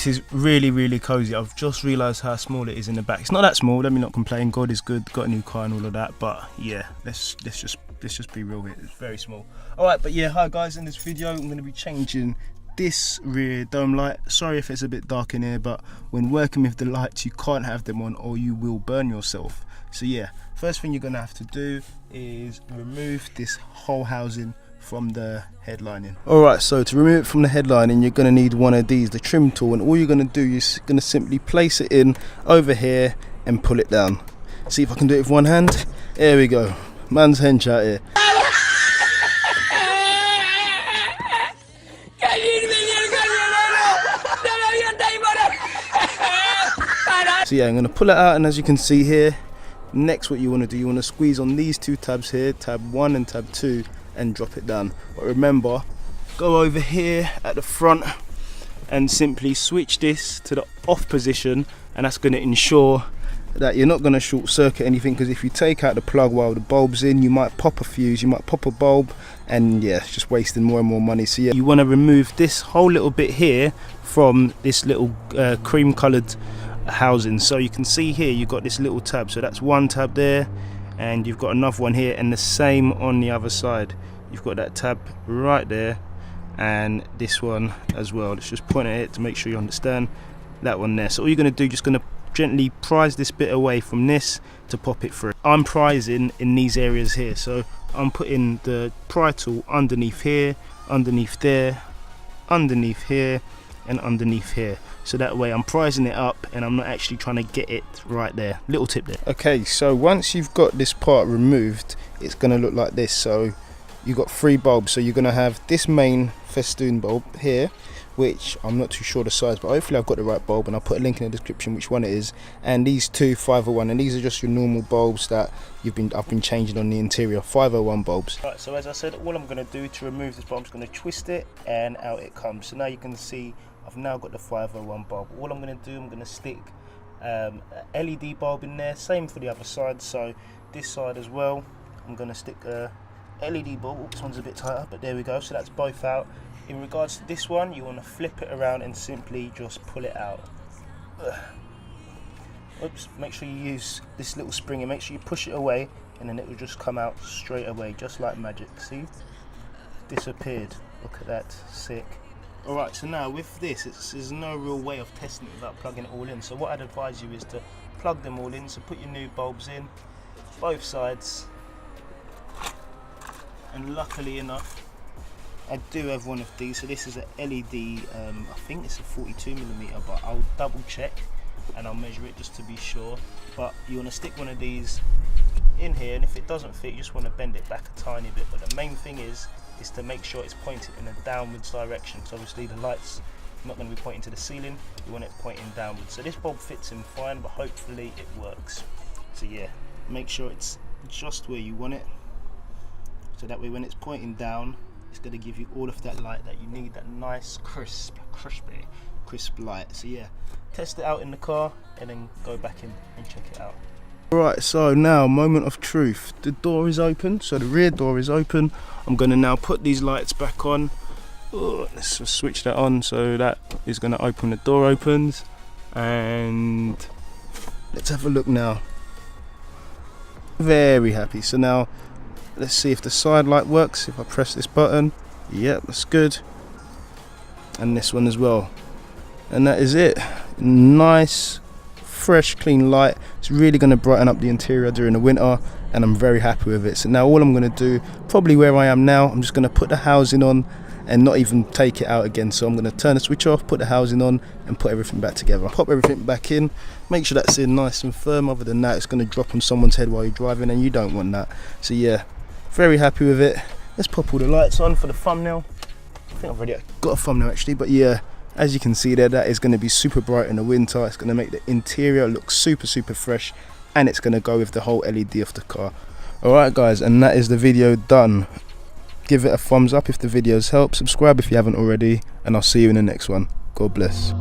this is really cozy. I've just realised how small it is in the back. It's not that small, let me not complain. God is good, got a new car and all of that, but yeah, let's just be real here. It's very small. Alright, but yeah, hi guys, in this video I'm going to be changing this rear dome light. Sorry if it's a bit dark in here, but when working with the lights you can't have them on or you will burn yourself. So yeah, first thing you're going to have to do is remove this whole housing from the headlining. Alright, so to remove it from the headlining you're going to need one of these, the trim tool, and all you're going to do is going to simply place it in over here and pull it down. See if I can do it with one hand. There we go, man's hench out here. So yeah, I'm going to pull it out, and as you can see here, next what you want to do, you want to squeeze on these two tabs here, tab 1 and tab 2, and drop it down. But remember, go over here at the front and simply switch this to the off position, and that's going to ensure that you're not going to short circuit anything, because if you take out the plug while the bulb's in, you might pop a fuse, you might pop a bulb, and yeah, it's just wasting more and more money. So yeah, you want to remove this whole little bit here from this little cream coloured housing. So you can see here you've got this little tab, so that's one tab there, and you've got another one here, and the same on the other side. You've got that tab right there, and this one as well. Let's just point at it to make sure you understand that one there. So all you're going to do, just going to gently prise this bit away from this to pop it through. I'm prising in these areas here, so I'm putting the pry tool underneath here, underneath there, underneath here, and underneath here, so that way I'm prising it up and I'm not actually trying to get it right there. Little tip there. Okay, so once you've got this part removed, it's going to look like this. So you've got 3 bulbs, so you're going to have this main festoon bulb here, which I'm not too sure the size, but hopefully I've got the right bulb, and I'll put a link in the description which one it is. And these two 501, and these are just your normal bulbs that I've been changing on the interior, 501 bulbs. Right, so as I said, all I'm going to do to remove this bulb, I'm just going to twist it and out it comes. So now you can see I've now got the 501 bulb. All I'm going to do, I'm going to stick an LED bulb in there, same for the other side. So this side as well, I'm going to stick a LED bulb. This one's a bit tighter, but there we go, so that's both out. In regards to this one, you want to flip it around and simply just pull it out. Oops, make sure you use this little spring and make sure you push it away, and then it will just come out straight away, just like magic. See? Disappeared. Look at that, sick. Alright, so now with this, there's no real way of testing it without plugging it all in. So what I'd advise you is to plug them all in. So put your new bulbs in, both sides. And luckily enough, I do have one of these. So this is an LED, I think it's a 42mm, but I'll double check and I'll measure it just to be sure. But you want to stick one of these in here, and if it doesn't fit, you just want to bend it back a tiny bit. But the main thing is to make sure it's pointed in a downwards direction, because obviously the light's not going to be pointing to the ceiling, you want it pointing downwards. So this bulb fits in fine, but hopefully it works. So yeah, make sure it's just where you want it, so that way when it's pointing down, it's going to give you all of that light that you need, that nice crisp light. So yeah, test it out in the car and then go back in and check it out. Right, so now moment of truth. The door is open, so the rear door is open. I'm going to now put these lights back on. Let's just switch that on, so that is going to open, the door opens, and let's have a look now. Very happy. So now let's see if the side light works. If I press this button, yep, that's good, and this one as well, and that is it. Nice fresh clean light. It's really going to brighten up the interior during the winter, and I'm very happy with it. So now all I'm going to do, probably where I am now, I'm just going to put the housing on and not even take it out again. So I'm going to turn the switch off, put the housing on, and put everything back together. Pop everything back in, make sure that's in nice and firm. Other than that, it's going to drop on someone's head while you're driving, and you don't want that. So yeah, very happy with it. Let's pop all the lights on for the thumbnail. I think I've already got a thumbnail actually, but yeah, as you can see there, that is going to be super bright in the winter. It's going to make the interior look super fresh, and it's going to go with the whole LED of the car. Alright guys, and that is the video done. Give it a thumbs up if the videos help, subscribe if you haven't already, and I'll see you in the next one. God bless.